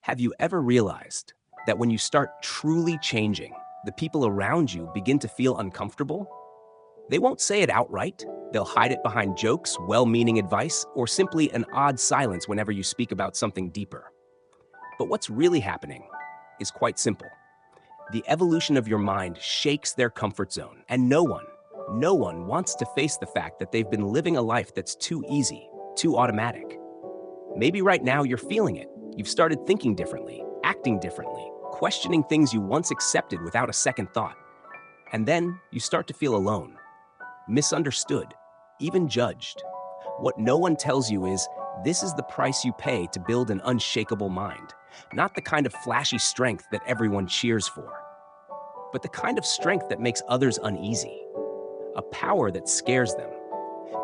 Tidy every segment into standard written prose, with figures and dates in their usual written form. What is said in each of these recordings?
Have you ever realized that when you start truly changing, the people around you begin to feel uncomfortable? They won't say it outright. They'll hide it behind jokes, well-meaning advice, or simply an odd silence whenever you speak about something deeper. But what's really happening is quite simple. The evolution of your mind shakes their comfort zone, and no one wants to face the fact that they've been living a life that's too easy, too automatic. Maybe right now you're feeling it. You've started thinking differently, acting differently, questioning things you once accepted without a second thought. And then you start to feel alone, misunderstood, even judged. What no one tells you is this is the price you pay to build an unshakable mind, not the kind of flashy strength that everyone cheers for, but the kind of strength that makes others uneasy, a power that scares them.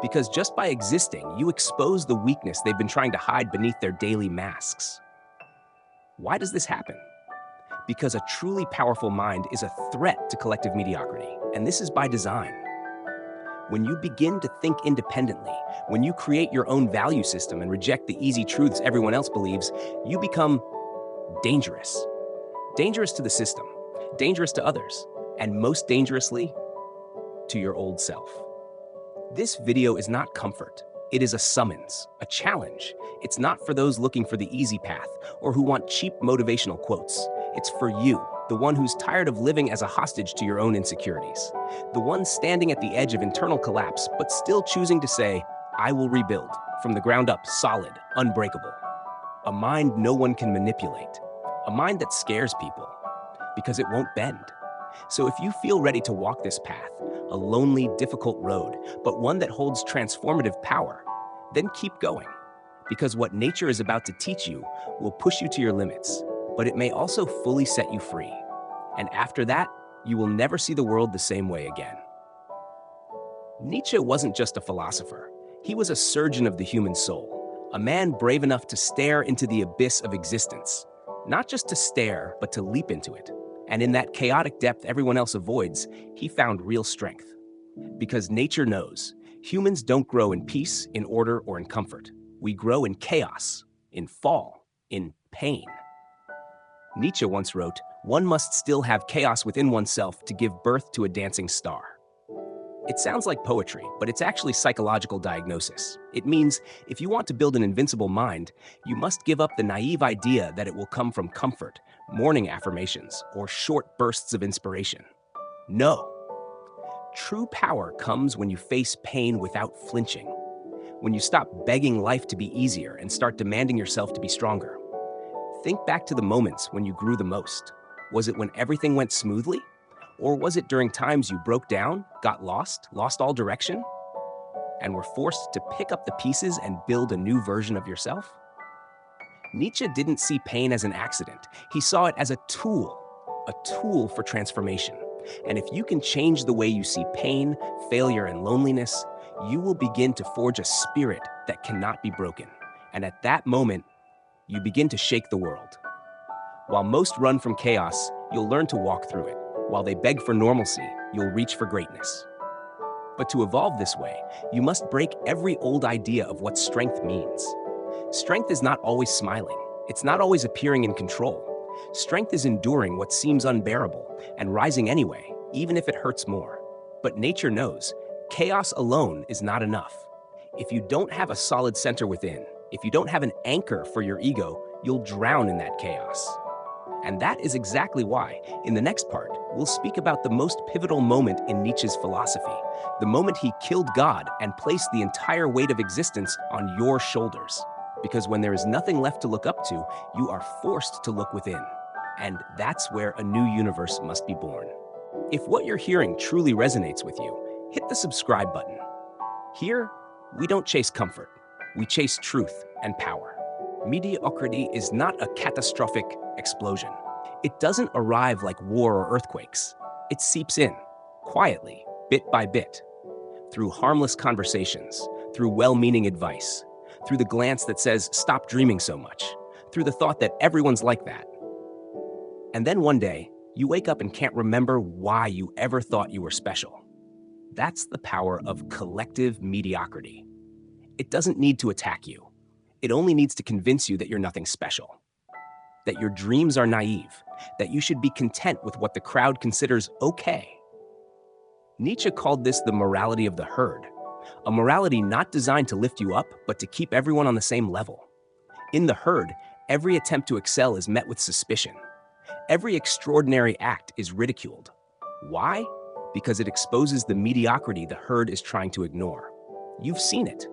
Because just by existing, you expose the weakness they've been trying to hide beneath their daily masks. Why does this happen? Because a truly powerful mind is a threat to collective mediocrity, and this is by design. When you begin to think independently, when you create your own value system and reject the easy truths everyone else believes, you become dangerous. Dangerous to the system, dangerous to others, and most dangerously, to your old self. This video is not comfort. It is a summons, a challenge. It's not for those looking for the easy path or who want cheap motivational quotes. It's for you, the one who's tired of living as a hostage to your own insecurities. The one standing at the edge of internal collapse, but still choosing to say, I will rebuild, from the ground up, solid, unbreakable. A mind no one can manipulate. A mind that scares people, because it won't bend. So if you feel ready to walk this path, a lonely, difficult road, but one that holds transformative power, then keep going. Because what nature is about to teach you will push you to your limits, but it may also fully set you free. And after that, you will never see the world the same way again. Nietzsche wasn't just a philosopher. He was a surgeon of the human soul, a man brave enough to stare into the abyss of existence. Not just to stare, but to leap into it. And in that chaotic depth everyone else avoids, he found real strength. Because nature knows, humans don't grow in peace, in order, or in comfort. We grow in chaos, in fall, in pain. Nietzsche once wrote, "One must still have chaos within oneself to give birth to a dancing star." It sounds like poetry, but it's actually psychological diagnosis. It means if you want to build an invincible mind, you must give up the naive idea that it will come from comfort, morning affirmations, or short bursts of inspiration. No. True power comes when you face pain without flinching, when you stop begging life to be easier and start demanding yourself to be stronger. Think back to the moments when you grew the most. Was it when everything went smoothly? Or was it during times you broke down, got lost all direction, and were forced to pick up the pieces and build a new version of yourself? Nietzsche didn't see pain as an accident. He saw it as a tool for transformation. And if you can change the way you see pain, failure, and loneliness, you will begin to forge a spirit that cannot be broken. And at that moment, you begin to shake the world. While most run from chaos, you'll learn to walk through it. While they beg for normalcy, you'll reach for greatness. But to evolve this way, you must break every old idea of what strength means. Strength is not always smiling. It's not always appearing in control. Strength is enduring what seems unbearable and rising anyway, even if it hurts more. But nature knows, chaos alone is not enough. If you don't have a solid center within, if you don't have an anchor for your ego, you'll drown in that chaos. And that is exactly why, in the next part, we'll speak about the most pivotal moment in Nietzsche's philosophy, the moment he killed God and placed the entire weight of existence on your shoulders. Because when there is nothing left to look up to, you are forced to look within. And that's where a new universe must be born. If what you're hearing truly resonates with you, hit the subscribe button. Here, we don't chase comfort. We chase truth and power. Mediocrity is not a catastrophic explosion. It doesn't arrive like war or earthquakes. It seeps in, quietly, bit by bit, through harmless conversations, through well-meaning advice, through the glance that says, stop dreaming so much, through the thought that everyone's like that. And then one day, you wake up and can't remember why you ever thought you were special. That's the power of collective mediocrity. It doesn't need to attack you. It only needs to convince you that you're nothing special. that your dreams are naive, that you should be content with what the crowd considers okay. Nietzsche called this the morality of the herd, a morality not designed to lift you up, but to keep everyone on the same level. In the herd, every attempt to excel is met with suspicion. Every extraordinary act is ridiculed. Why? Because it exposes the mediocrity the herd is trying to ignore. You've seen it.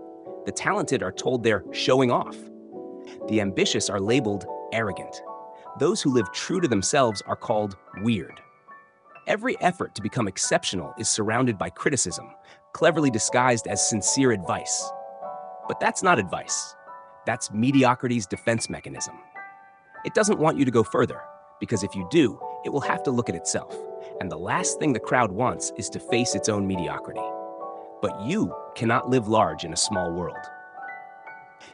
The talented are told they're showing off. The ambitious are labeled arrogant. Those who live true to themselves are called weird. Every effort to become exceptional is surrounded by criticism, cleverly disguised as sincere advice. But that's not advice. That's mediocrity's defense mechanism. It doesn't want you to go further, because if you do, it will have to look at itself. And the last thing the crowd wants is to face its own mediocrity. But you cannot live large in a small world.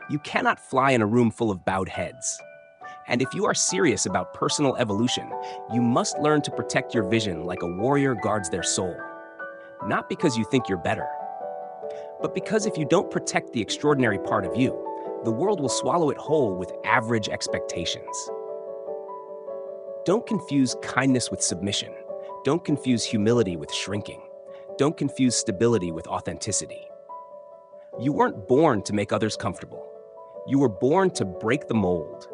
You cannot fly in a room full of bowed heads. And if you are serious about personal evolution, you must learn to protect your vision like a warrior guards their soul. Not because you think you're better, but because if you don't protect the extraordinary part of you, the world will swallow it whole with average expectations. Don't confuse kindness with submission. Don't confuse humility with shrinking. Don't confuse stability with authenticity. You weren't born to make others comfortable. You were born to break the mold.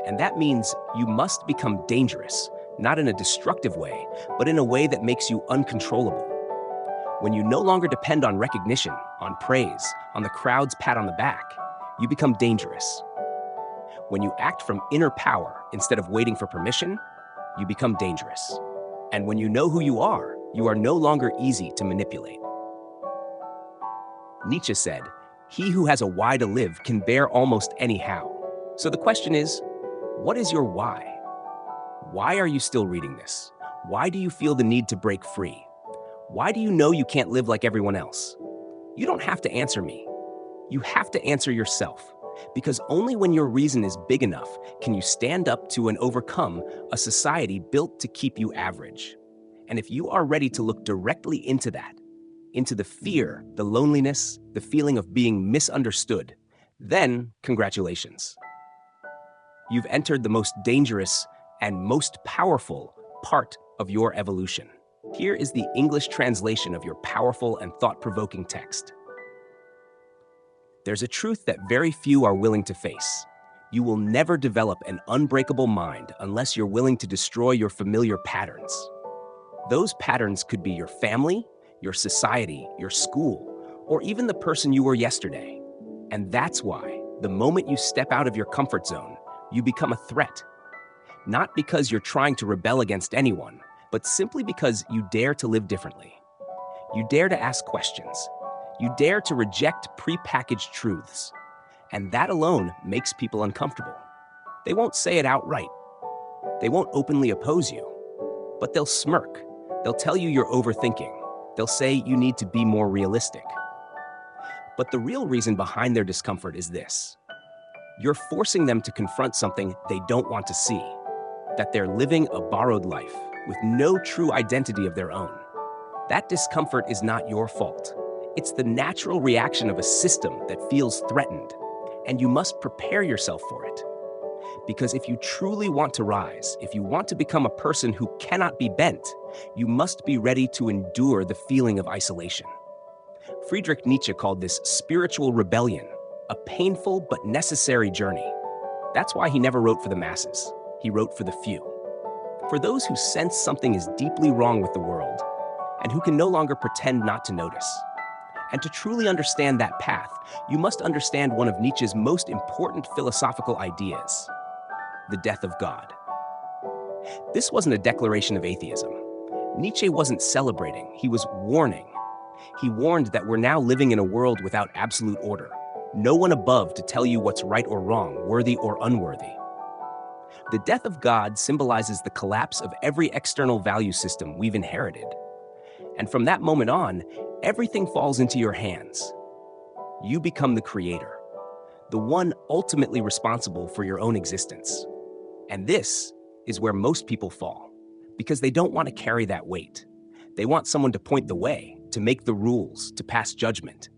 And that means you must become dangerous, not in a destructive way, but in a way that makes you uncontrollable. When you no longer depend on recognition, on praise, on the crowd's pat on the back, you become dangerous. When you act from inner power instead of waiting for permission, you become dangerous. And when you know who you are no longer easy to manipulate. Nietzsche said, "He who has a why to live can bear almost any how." So the question is, what is your why? Why are you still reading this? Why do you feel the need to break free? Why do you know you can't live like everyone else? You don't have to answer me. You have to answer yourself, because only when your reason is big enough can you stand up to and overcome a society built to keep you average. And if you are ready to look directly into that, into the fear, the loneliness, the feeling of being misunderstood, then congratulations. You've entered the most dangerous and most powerful part of your evolution. Here is the English translation of your powerful and thought-provoking text. There's a truth that very few are willing to face. You will never develop an unbreakable mind unless you're willing to destroy your familiar patterns. Those patterns could be your family, your society, your school, or even the person you were yesterday. And that's why, the moment you step out of your comfort zone, you become a threat. Not because you're trying to rebel against anyone, but simply because you dare to live differently. You dare to ask questions. You dare to reject prepackaged truths. And that alone makes people uncomfortable. They won't say it outright. They won't openly oppose you, but they'll smirk. They'll tell you you're overthinking. They'll say you need to be more realistic. But the real reason behind their discomfort is this. You're forcing them to confront something they don't want to see, that they're living a borrowed life with no true identity of their own. That discomfort is not your fault. It's the natural reaction of a system that feels threatened, and you must prepare yourself for it. Because if you truly want to rise, if you want to become a person who cannot be bent, you must be ready to endure the feeling of isolation. Friedrich Nietzsche called this spiritual rebellion, a painful but necessary journey. That's why he never wrote for the masses. He wrote for the few. For those who sense something is deeply wrong with the world, and who can no longer pretend not to notice. And to truly understand that path, you must understand one of Nietzsche's most important philosophical ideas, the death of God. This wasn't a declaration of atheism. Nietzsche wasn't celebrating, he was warning. He warned that we're now living in a world without absolute order. No one above to tell you what's right or wrong, worthy or unworthy. The death of God symbolizes the collapse of every external value system we've inherited. And from that moment on, everything falls into your hands. You become the creator, the one ultimately responsible for your own existence. And this is where most people fall, because they don't want to carry that weight. They want someone to point the way, to make the rules, to pass judgment.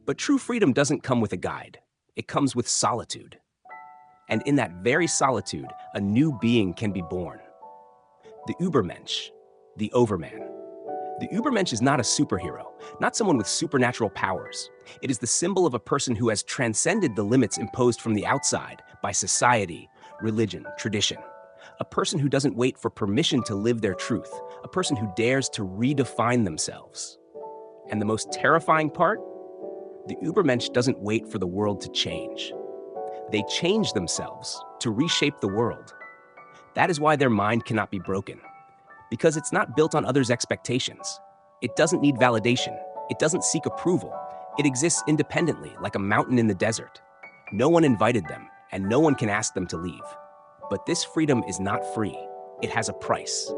But true freedom doesn't come with a guide. It comes with solitude. And in that very solitude, a new being can be born. The Übermensch, the Overman. The Übermensch is not a superhero, not someone with supernatural powers. It is the symbol of a person who has transcended the limits imposed from the outside by society, religion, tradition. A person who doesn't wait for permission to live their truth, a person who dares to redefine themselves. And the most terrifying part? The Übermensch doesn't wait for the world to change. They change themselves to reshape the world. That is why their mind cannot be broken. Because it's not built on others' expectations. It doesn't need validation. It doesn't seek approval. It exists independently, like a mountain in the desert. No one invited them, and no one can ask them to leave. But this freedom is not free. It has a price.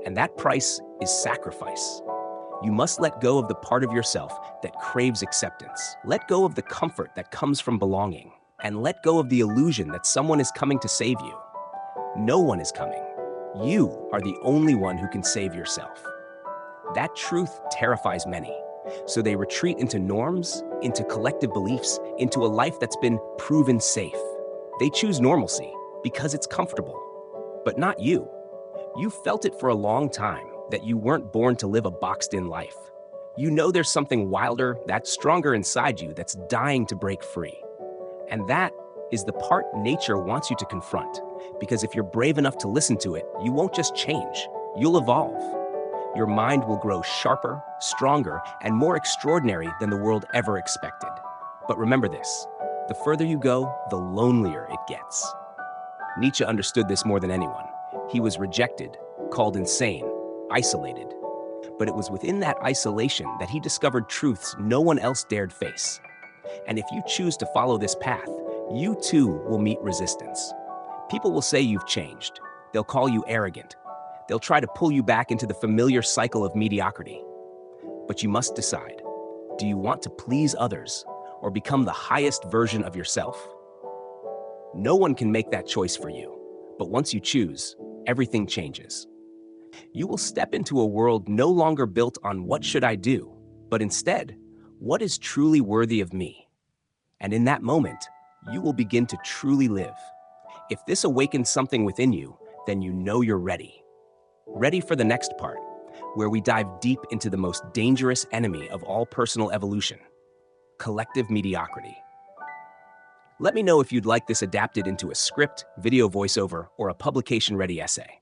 And that price is sacrifice. You must let go of the part of yourself that craves acceptance. Let go of the comfort that comes from belonging. And let go of the illusion that someone is coming to save you. No one is coming. You are the only one who can save yourself. That truth terrifies many, so they retreat into norms, into collective beliefs, into a life that's been proven safe. They choose normalcy because it's comfortable, but not you. You felt it for a long time that you weren't born to live a boxed-in life. You know there's something wilder, that's stronger inside you, that's dying to break free. And that is the part nature wants you to confront. Because if you're brave enough to listen to it, you won't just change, you'll evolve. Your mind will grow sharper, stronger, and more extraordinary than the world ever expected. But remember this, the further you go, the lonelier it gets. Nietzsche understood this more than anyone. He was rejected, called insane, isolated. But it was within that isolation that he discovered truths no one else dared face. And if you choose to follow this path, you too will meet resistance. People will say you've changed. They'll call you arrogant. They'll try to pull you back into the familiar cycle of mediocrity. But you must decide, do you want to please others or become the highest version of yourself? No one can make that choice for you, but once you choose, everything changes. You will step into a world no longer built on what should I do, but instead, what is truly worthy of me? And in that moment, you will begin to truly live. If this awakens something within you, then you know you're ready. Ready for the next part, where we dive deep into the most dangerous enemy of all personal evolution, collective mediocrity. Let me know if you'd like this adapted into a script, video voiceover, or a publication-ready essay.